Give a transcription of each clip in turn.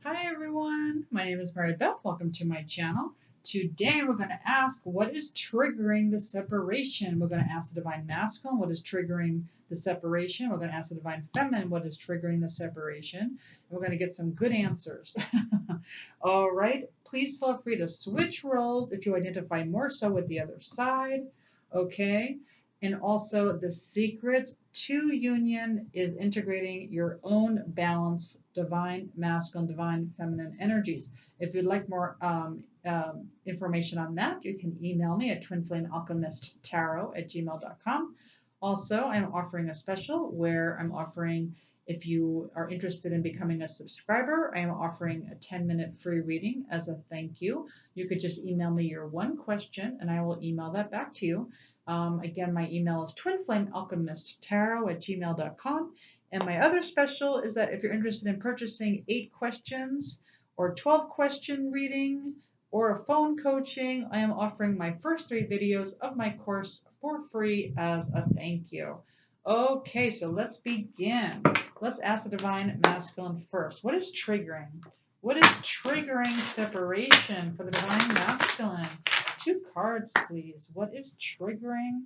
Hi everyone, my name is Mary Beth. Welcome to my channel. Today we're going to ask what is triggering the separation. We're going to ask the Divine Masculine what is triggering the separation. We're going to ask the Divine Feminine what is triggering the separation. And we're going to get some good answers. All right, please feel free to switch roles if you identify more so with the other side. Okay, and also the secret to union is integrating your own balance, divine masculine, divine feminine energies. If you'd like more information on that, you can email me at twinflamealchemisttarot@gmail.com. Also, I'm offering a special where I'm offering, if you are interested in becoming a subscriber, I am offering a 10-minute free reading as a thank you. You could just email me your one question and I will email that back to you. Again, my email is twinflamealchemisttarot@gmail.com. And my other special is that if you're interested in purchasing 8 questions or 12 question reading or a phone coaching, I am offering my first 3 videos of my course for free as a thank you. Okay, so let's begin. Let's ask the Divine Masculine first. What is triggering? What is triggering separation for the Divine Masculine? 2 cards, please. What is triggering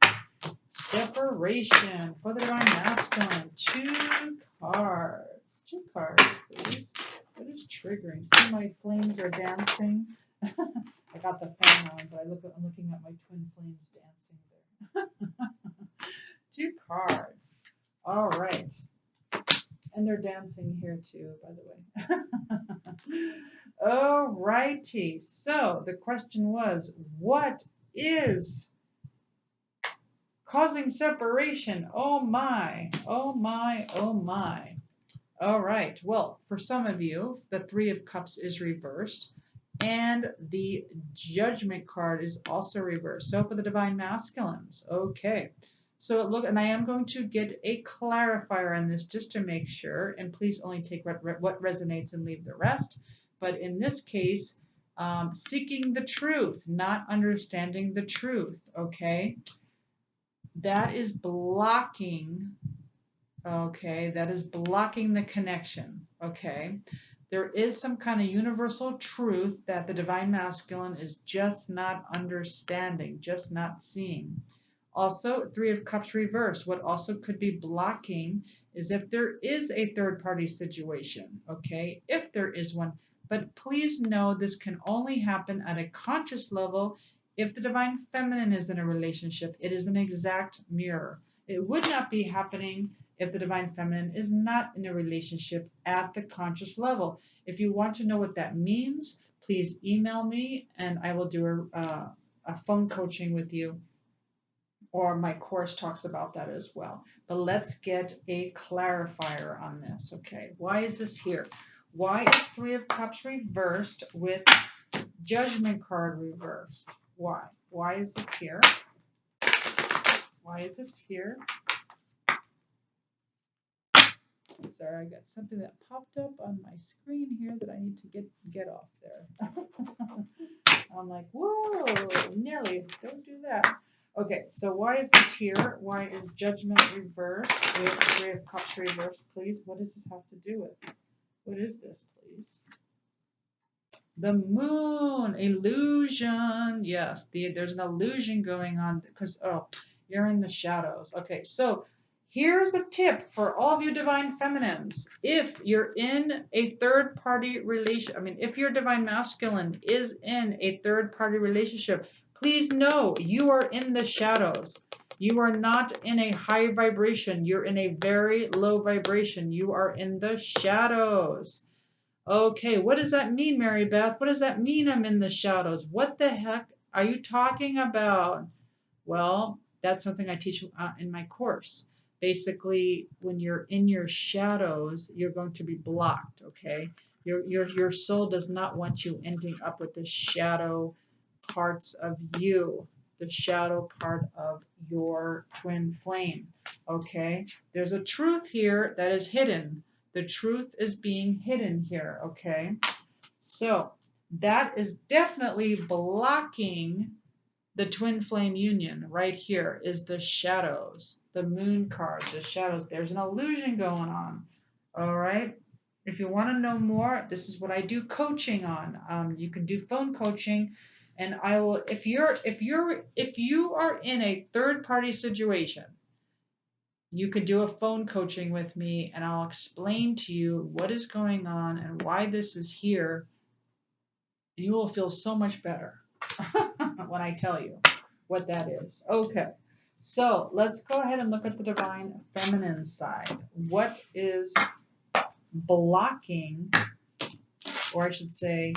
separation for the Divine Masculine? 2 cards. 2 cards, please. What is triggering? See, my flames are dancing. I got the fan on, but I'm looking at my twin flames dancing there. 2 cards. All right. And they're dancing here too, by the way. All righty. So the question was, what is causing separation? Oh my, oh my, oh my. All right. Well, for some of you, the Three of Cups is reversed and the Judgment card is also reversed. So for the Divine Masculines, okay. So look, and I am going to get a clarifier on this just to make sure, and please only take what resonates and leave the rest. But in this case, seeking the truth, not understanding the truth, okay? That is blocking, okay? That is blocking the connection, okay? There is some kind of universal truth that the Divine Masculine is just not understanding, just not seeing. Also, Three of Cups reversed. What also could be blocking is if there is a third party situation, okay? If there is one. But please know this can only happen at a conscious level. If the Divine Feminine is in a relationship, it is an exact mirror. It would not be happening if the Divine Feminine is not in a relationship at the conscious level. If you want to know what that means, please email me and I will do a phone coaching with you, or my course talks about that as well. But let's get a clarifier on this. Okay, why is this here? Why is Three of Cups reversed with Judgment card reversed? Why? Why is this here? Why is this here? Sorry, I got something that popped up on my screen here that I need to get off there. I'm like, whoa, Nelly, don't do that. Okay, so why is this here? Why is Judgment reversed with Three of Cups reversed, please? What does this have to do with? What is this, please? The moon, illusion. Yes, there's an illusion going on because, oh, you're in the shadows. Okay, so here's a tip for all of you divine feminines. If you're in a third party relation, I mean, if your divine masculine is in a third party relationship, please know you are in the shadows. You are not in a high vibration. You're in a very low vibration. You are in the shadows. Okay, what does that mean, Mary Beth? What does that mean I'm in the shadows? What the heck are you talking about? Well, that's something I teach in my course. Basically, when you're in your shadows, you're going to be blocked, okay? Your soul does not want you ending up with the shadow parts of you, the shadow part of your twin flame, okay? There's a truth here that is hidden. The truth is being hidden here, okay? So that is definitely blocking the twin flame union. Right here is the shadows, the moon card, the shadows. There's an illusion going on, all right? If you want to know more, this is what I do coaching on. You can do phone coaching, and I will. If you are in a third party situation, you could do a phone coaching with me, and I'll explain to you what is going on and why this is here, and you will feel so much better when I tell you what that is. Okay. So let's go ahead and look at the divine feminine side. What is blocking, or I should say,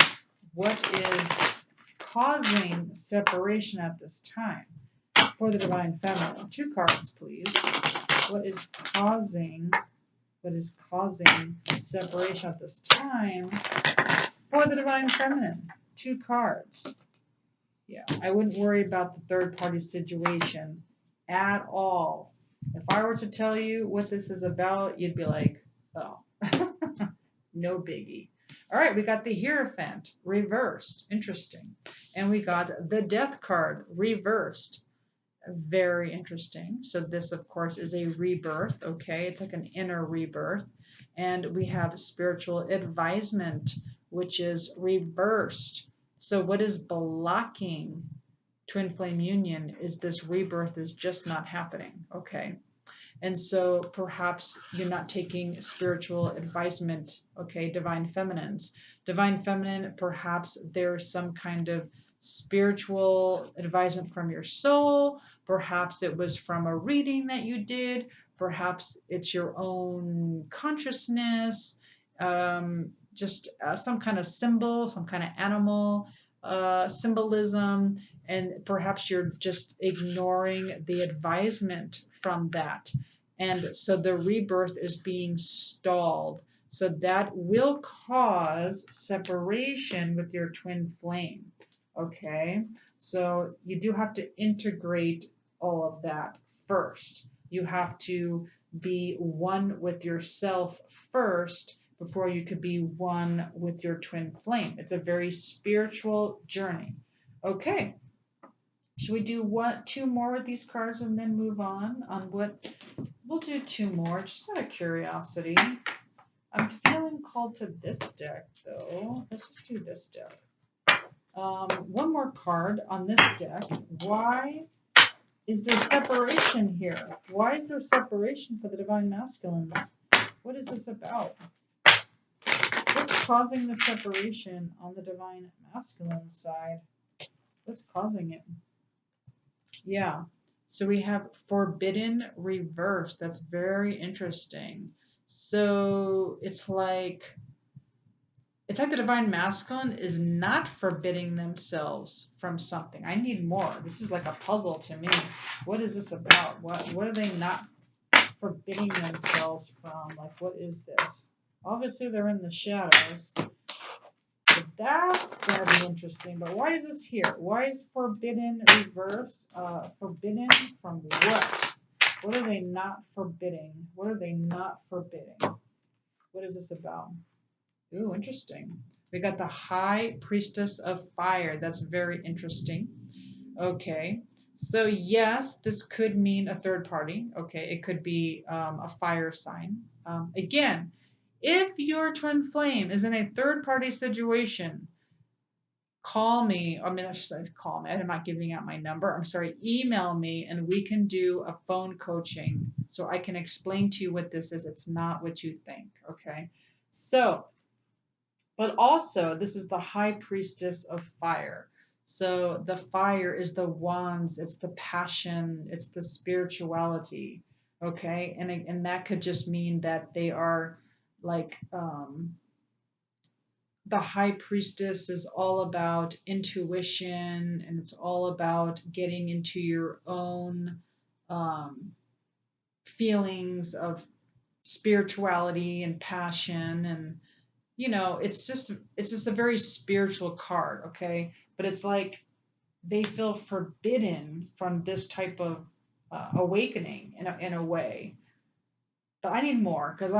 what is causing separation at this time for the divine feminine? Two cards, please. What is causing separation at this time for the divine feminine? Two cards. Yeah, I wouldn't worry about the third party situation at all. If I were to tell you what this is about, you'd be like, oh, no biggie. All right, we got the Hierophant reversed. Interesting. And we got the Death card reversed. Very interesting. So this, of course, is a rebirth. Okay, it's like an inner rebirth. And we have spiritual advisement, which is reversed. So what is blocking twin flame union is this rebirth is just not happening. Okay. And so perhaps you're not taking spiritual advisement, okay, divine feminines. Divine feminine, perhaps there's some kind of spiritual advisement from your soul. Perhaps it was from a reading that you did. Perhaps it's your own consciousness, just some kind of symbol, some kind of animal symbolism, and perhaps you're just ignoring the advisement from that. And so the rebirth is being stalled. So that will cause separation with your twin flame. Okay. So you do have to integrate all of that first. You have to be one with yourself first before you could be one with your twin flame. It's a very spiritual journey. Okay. Should we do two more of these cards and then move on what we'll do? Two more, just out of curiosity. I'm feeling called to this deck, though. Let's just do this deck. One more card on this deck. Why is there separation here? Why is there separation for the divine masculines? What is this about? What's causing the separation on the divine masculine side? What's causing it? Yeah. So we have forbidden reverse. That's very interesting. So it's like the divine masculine is not forbidding themselves from something. I need more. This is like a puzzle to me. What is this about? What are they not forbidding themselves from? Like, what is this? Obviously they're in the shadows. So that's going to be interesting. But why is this here? Why is forbidden reversed? Forbidden from what? What are they not forbidding? What are they not forbidding? What is this about? Ooh, interesting. We got the High Priestess of Fire. That's very interesting. Okay. So yes, this could mean a third party. Okay. It could be a fire sign. Again, if your twin flame is in a third party situation, call me. I mean, I should say call me. I'm not giving out my number. I'm sorry. Email me and we can do a phone coaching so I can explain to you what this is. It's not what you think. Okay. So, but also, this is the High Priestess of Fire. So the fire is the wands, it's the passion, it's the spirituality. Okay. And that could just mean that they are like, the high priestess is all about intuition and it's all about getting into your own um, feelings of spirituality and passion, and it's just a very spiritual card. Okay, but it's like they feel forbidden from this type of awakening in a way. But I need more because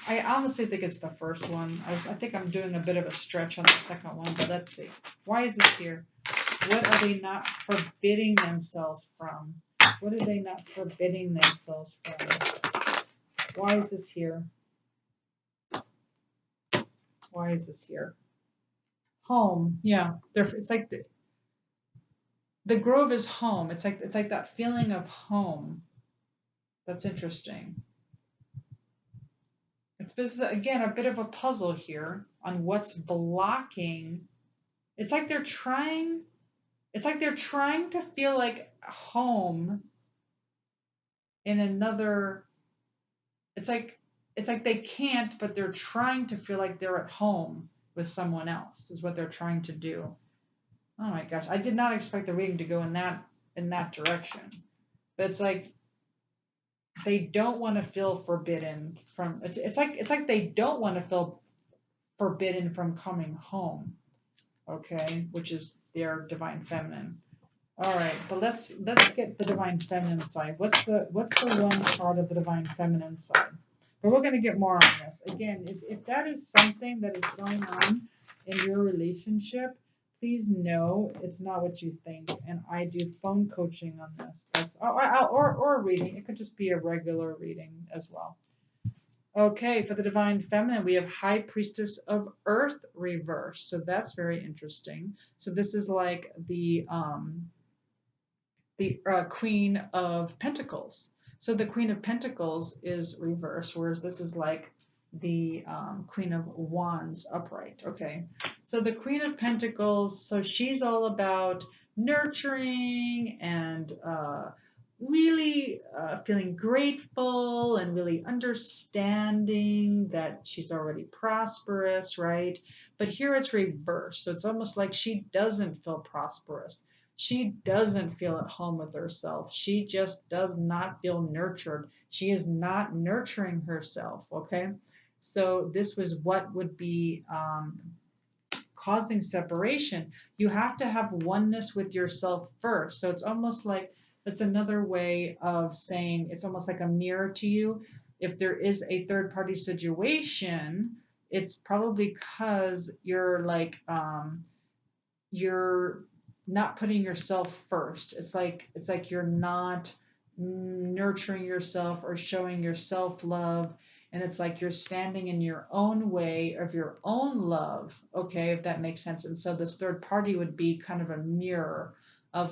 I honestly think it's the first one. I think I'm doing a bit of a stretch on the second one, but let's see. Why is this here? What are they not forbidding themselves from? What are they not forbidding themselves from? Why is this here? Why is this here? Home. Yeah. It's like the grove is home. It's like that feeling of home. That's interesting. This is again a bit of a puzzle here on what's blocking. It's like they're trying. It's like they're trying to feel like home in another. It's like they can't, but they're trying to feel like they're at home with someone else. Is what they're trying to do. Oh my gosh, I did not expect the reading to go in that direction. But it's like they don't want to feel forbidden from. It's like they don't want to feel forbidden from coming home. Okay, which is their divine feminine. All right, but let's get the divine feminine side. What's the one part of the divine feminine side? But we're going to get more on this. Again, if that is something that is going on in your relationship, please know it's not what you think. And I do phone coaching on this. Or a reading. It could just be a regular reading as well. Okay, for the divine feminine, we have High Priestess of Earth reverse. So that's very interesting. So this is like the Queen of Pentacles. So the Queen of Pentacles is reversed, whereas this is like the Queen of Wands upright. Okay, so the Queen of Pentacles, so she's all about nurturing and really feeling grateful and really understanding that she's already prosperous, right? But here it's reversed. So it's almost like she doesn't feel prosperous. She doesn't feel at home with herself. She just does not feel nurtured. She is not nurturing herself, okay? So this was what would be causing separation. You have to have oneness with yourself first. So it's almost like it's another way of saying it's almost like a mirror to you. If there is a third party situation, it's probably because you're like, you're not putting yourself first. It's like you're not nurturing yourself or showing yourself love, and it's like you're standing in your own way of your own love, okay, if that makes sense. And so this third party would be kind of a mirror of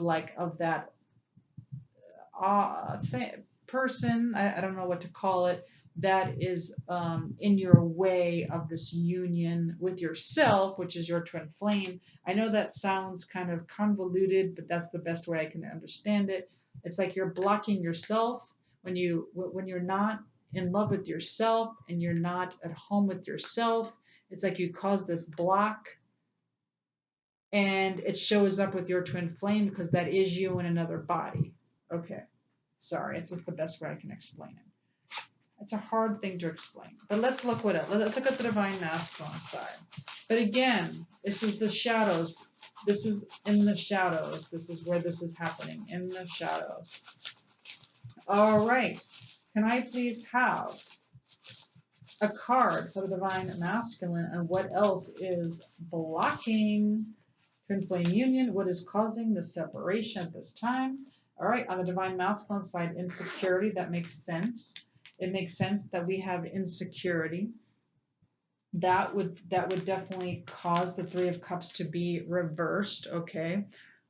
that person, I don't know what to call it, that is in your way of this union with yourself, which is your twin flame. I know that sounds kind of convoluted, but that's the best way I can understand it. It's like you're blocking yourself when you're not in love with yourself and you're not at home with yourself. It's like you cause this block, and it shows up with your twin flame because that is you in another body. Okay. Sorry, it's just the best way I can explain it. It's a hard thing to explain. But let's look what else. Let's look at the divine masculine side. But again, this is the shadows. This is in the shadows. This is where this is happening, in the shadows. All right. Can I please have a card for the divine masculine, and what else is blocking twin flame union? What is causing the separation at this time? All right, on the divine masculine side, insecurity. That makes sense. It makes sense that we have insecurity. That would definitely cause the Three of Cups to be reversed. Okay,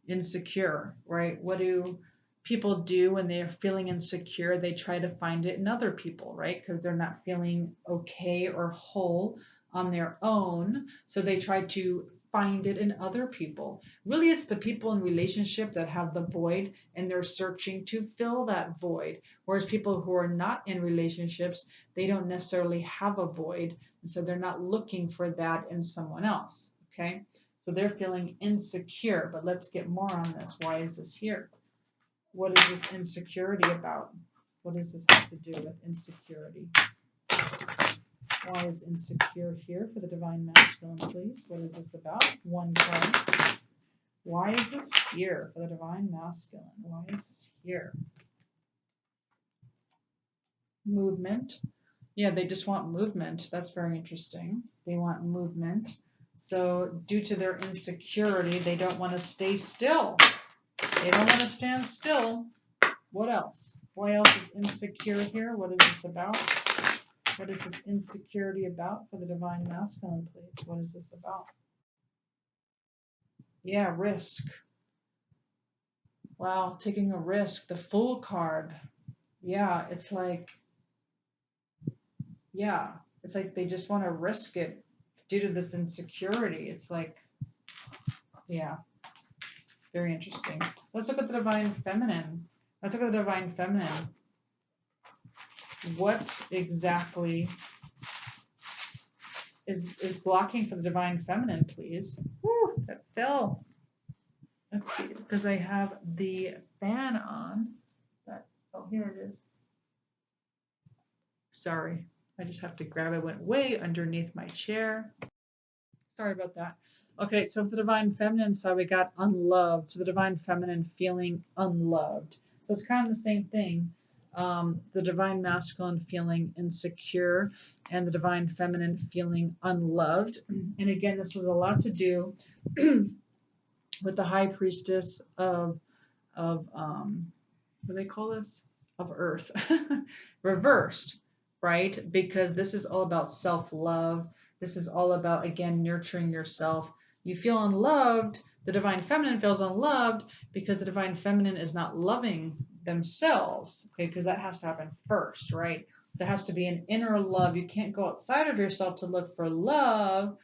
insecure, right? What do people do when they're feeling insecure? They try to find it in other people, right? Because they're not feeling okay or whole on their own, so they try to find it in other people. Really, it's the people in relationship that have the void and they're searching to fill that void. Whereas people who are not in relationships, they don't necessarily have a void. And so they're not looking for that in someone else. Okay. So they're feeling insecure. But let's get more on this. Why is this here? What is this insecurity about? What does this have to do with insecurity? Why is insecure here for the divine masculine, please? What is this about? One card. Why is this here for the divine masculine? Why is this here? Movement. Yeah, they just want movement. That's very interesting. They want movement. So due to their insecurity, they don't want to stay still. They don't want to stand still. What else? Why else is insecure here? What is this about? What is this insecurity about for the divine masculine, please? What is this about? Yeah, risk. Wow, taking a risk. The Fool card. Yeah, it's like, yeah, it's like they just want to risk it due to this insecurity. It's like, yeah, very interesting. Let's look at the divine feminine. Let's look at the divine feminine. What exactly is blocking for the divine feminine, please? Woo, that fell. Let's see, because I have the fan on. That, oh, here it is. Sorry, I just have to grab it. It went way underneath my chair. Sorry about that. Okay, so for the divine feminine side, we got unloved. So the divine feminine feeling unloved. So it's kind of the same thing. The divine masculine feeling insecure and the divine feminine feeling unloved. And again, this was a lot to do with the high priestess of what do they call this? Of earth. Reversed, right? Because this is all about self-love. This is all about, again, nurturing yourself. You feel unloved. The divine feminine feels unloved because the divine feminine is not loving themselves, okay? Because that has to happen first, right? There has to be an inner love. You can't go outside of yourself to look for love,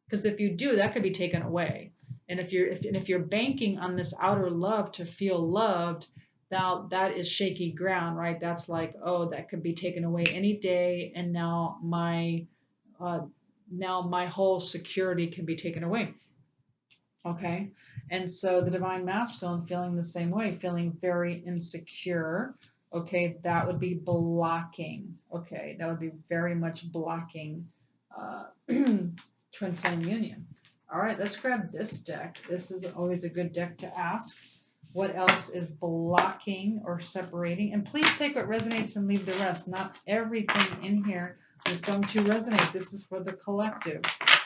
because if you do, that could be taken away. And if you're banking on this outer love to feel loved, now that is shaky ground, right? That's like, oh, that could be taken away any day, and now my whole security can be taken away. Okay, and so the divine masculine feeling the same way, feeling very insecure. Okay, that would be blocking. Okay, that would be very much blocking twin flame union. All right, let's grab this deck. This is always a good deck to ask. What else is blocking or separating? And please take what resonates and leave the rest. Not everything in here is going to resonate. This is for the collective.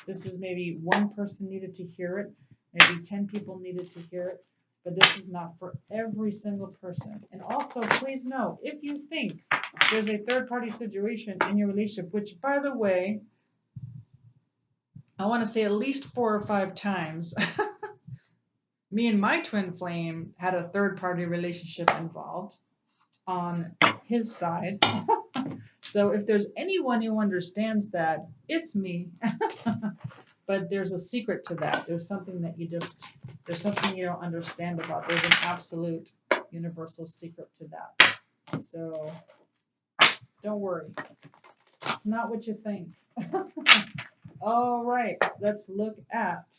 This is maybe one person needed to hear it. Maybe 10 people needed to hear it. But this is not for every single person. And also, please know, if you think there's a third-party situation in your relationship, which, by the way, I want to say at least 4 or 5 times, me and my twin flame had a third-party relationship involved on his side. So if there's anyone who understands that, it's me. But there's a secret to that. There's something that there's something you don't understand about. There's an absolute universal secret to that. So don't worry. It's not what you think. All right, let's look at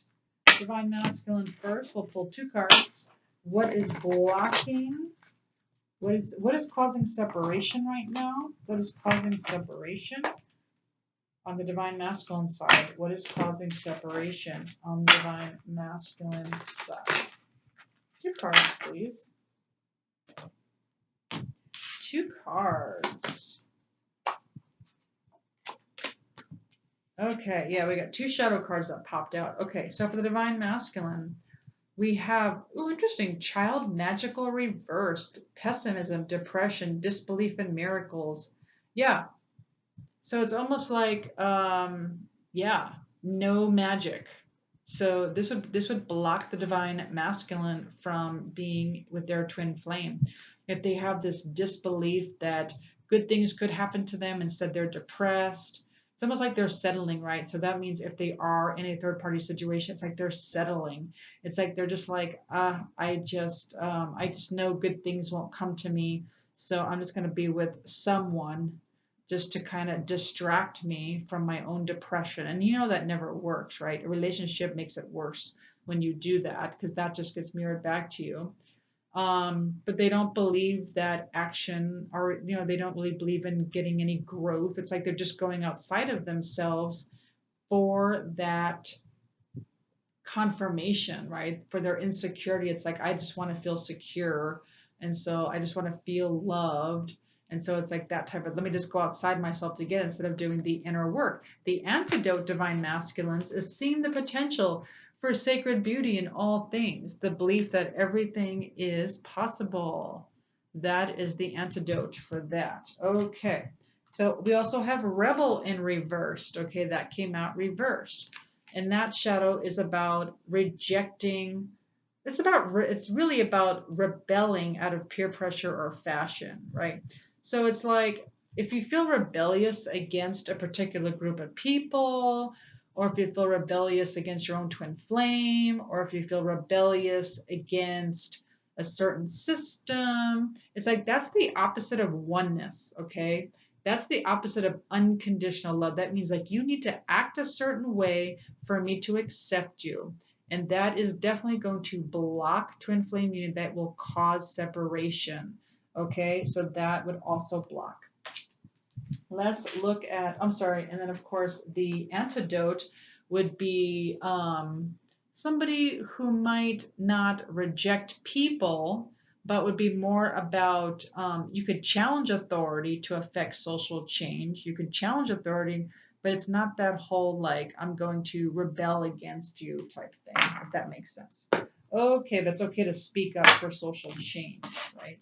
divine masculine first. We'll pull 2 cards. What is blocking? What is causing separation right now? What is causing separation? On the divine masculine side, what is causing separation on the divine masculine side? 2 cards, please. 2 cards. Okay, yeah, we got 2 shadow cards that popped out. Okay, so for the divine masculine, we have, interesting, child magical reversed, pessimism, depression, disbelief in miracles. Yeah, so it's almost like, yeah, no magic. So this would block the divine masculine from being with their twin flame. If they have this disbelief that good things could happen to them, instead they're depressed. It's almost like they're settling, right? So that means if they are in a third party situation, it's like they're settling. It's like they're just like, I just know good things won't come to me, so I'm just going to be with someone just to kind of distract me from my own depression. And you know that never works, right? A relationship makes it worse when you do that, because that just gets mirrored back to you. But they don't believe that action, or they don't really believe in getting any growth. It's like they're just going outside of themselves for that confirmation, right? For their insecurity. It's like, I just want to feel secure, and so I just want to feel loved. And so it's like that type of, let me just go outside myself to get it, instead of doing the inner work. The antidote, divine masculines, is seeing the potential for sacred beauty in all things, the belief that everything is possible. That is the antidote for that. Okay, So we also have rebel in reversed. Okay, that came out reversed. And that shadow is about rejecting. It's really about rebelling out of peer pressure or fashion, right? So it's like if you feel rebellious against a particular group of people, or if you feel rebellious against your own twin flame, or if you feel rebellious against a certain system, it's like that's the opposite of oneness, okay? That's the opposite of unconditional love. That means like you need to act a certain way for me to accept you. And that is definitely going to block twin flame union. That will cause separation. Okay, so that would also block. Let's look at, I'm sorry, and then of course the antidote would be somebody who might not reject people, but would be more about you could challenge authority to affect social change. You could challenge authority, but it's not that whole like I'm going to rebel against you type thing, if that makes sense. Okay, that's okay to speak up for social change, right?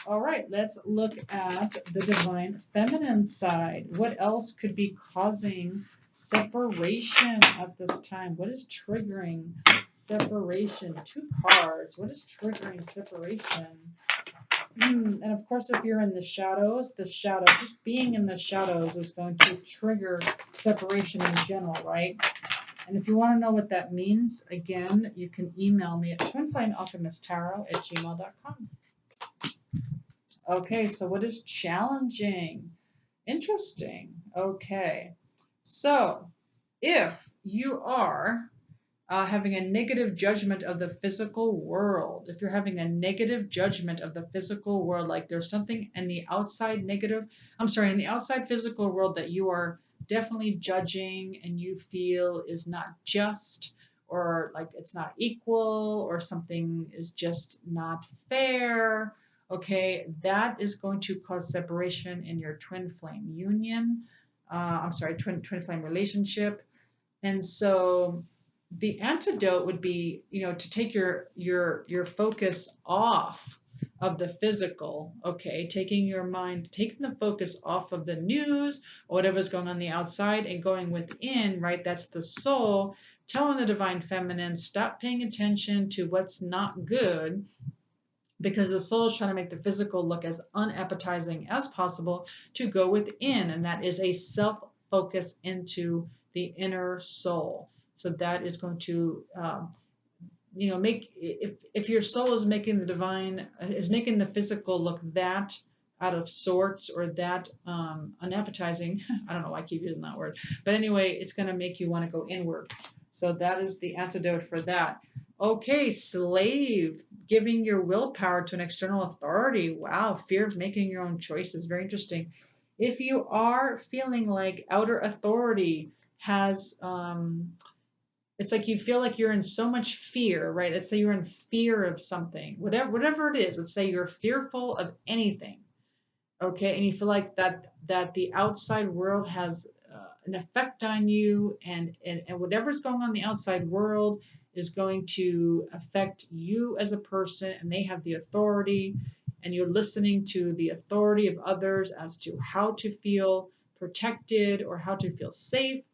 All right, let's look at the divine feminine side. What else could be causing separation at this time? What is triggering separation? Two cards. What is triggering separation? And of course, if you're in the shadow, just being in the shadows is going to trigger separation in general, right? And if you want to know what that means, again, you can email me at twinflamealchemisttarot@gmail.com. Okay, so what is challenging? Interesting. Okay, so if you are having a negative judgment of the physical world, if you're having a negative judgment of the physical world, like there's something in the outside negative, I'm sorry, in the outside physical world that you are definitely judging and you feel is not just or like it's not equal or something is just not fair, okay, that is going to cause separation in your twin flame union. I'm sorry, twin flame relationship. And so the antidote would be, to take your focus off of the physical, okay, taking the focus off of the news or whatever's going on the outside and going within, right? That's the soul telling the divine feminine, stop paying attention to what's not good because the soul is trying to make the physical look as unappetizing as possible to go within, and that is a self focus into the inner soul. So that is going to, make if your soul is making the divine is making the physical look that out of sorts or that unappetizing. I don't know why I keep using that word, but anyway, it's going to make you want to go inward. So that is the antidote for that. Okay, slave, giving your willpower to an external authority. Wow, fear of making your own choices. Very interesting. If you are feeling like outer authority has, it's like you feel like you're in so much fear, right? Let's say you're in fear of something, whatever it is. Let's say you're fearful of anything, okay, and you feel like that the outside world has an effect on you, and whatever's going on in the outside world is going to affect you as a person, and they have the authority, and you're listening to the authority of others as to how to feel protected or how to feel safe.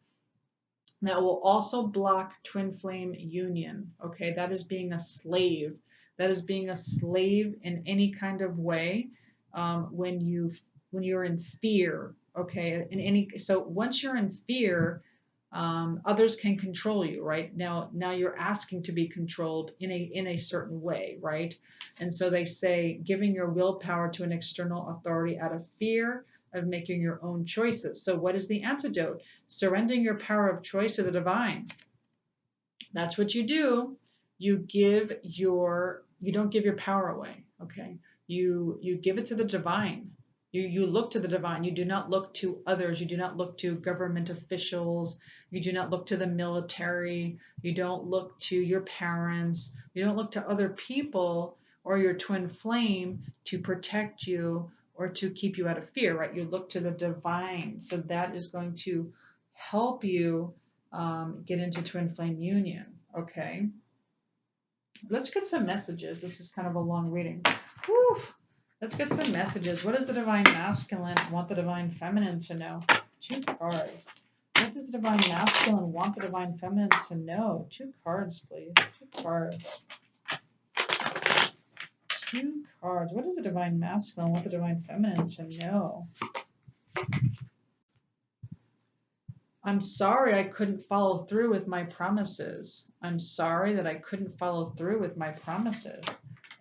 That will also block twin flame union. Okay, that is being a slave. That is being a slave in any kind of way when you're in fear. Okay, so once you're in fear, others can control you, right? Now you're asking to be controlled in a certain way, right? And so they say giving your willpower to an external authority out of fear of making your own choices. So what is the antidote? Surrendering your power of choice to the divine. That's what you do. You don't give your power away, okay? You give it to the divine. You look to the divine. You do not look to others. You do not look to government officials. You do not look to the military. You don't look to your parents. You don't look to other people or your twin flame to protect you or to keep you out of fear, right? You look to the divine. So that is going to help you get into twin flame union. Okay. Let's get some messages. This is kind of a long reading. Whew. Let's get some messages. What does the divine masculine want the divine feminine to know? 2 cards. What does the divine masculine want the divine feminine to know? 2 cards, please. 2 cards. 2 cards. What does the divine masculine want the divine feminine to know? I'm sorry I couldn't follow through with my promises. I'm sorry that I couldn't follow through with my promises.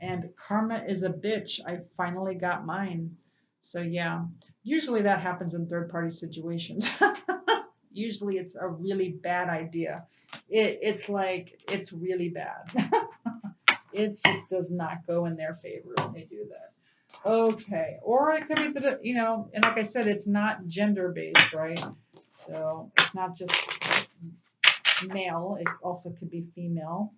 And karma is a bitch. I finally got mine. So yeah, usually that happens in third party situations. Usually it's a really bad idea. It's really bad. It just does not go in their favor when they do that. Okay. Or it could be that, and like I said, it's not gender based, right? So it's not just male, it also could be female.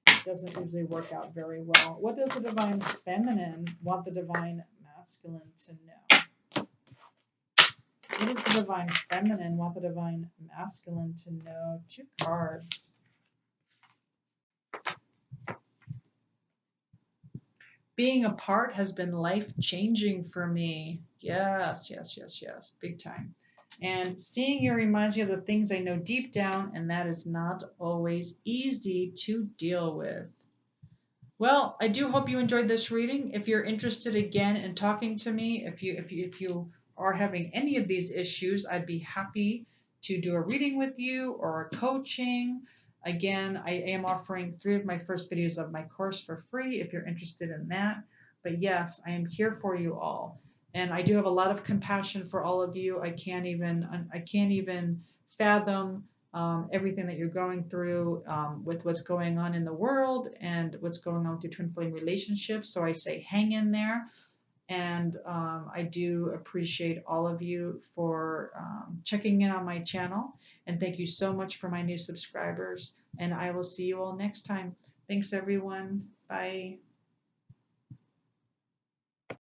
It doesn't usually work out very well. What does the divine feminine want the divine masculine to know? What does the divine feminine want the divine masculine to know? 2 cards. Being apart has been life-changing for me. Yes, yes, yes, yes. Big time. And seeing you reminds me of the things I know deep down, and that is not always easy to deal with. Well, I do hope you enjoyed this reading. If you're interested again in talking to me, if you are having any of these issues, I'd be happy to do a reading with you or a coaching. Again, I am offering 3 of my first videos of my course for free if you're interested in that. But yes, I am here for you all. And I do have a lot of compassion for all of you. I can't even fathom everything that you're going through with what's going on in the world and what's going on with your twin flame relationships. So I say hang in there. And I do appreciate all of you for checking in on my channel. And thank you so much for my new subscribers. And I will see you all next time. Thanks, everyone. Bye.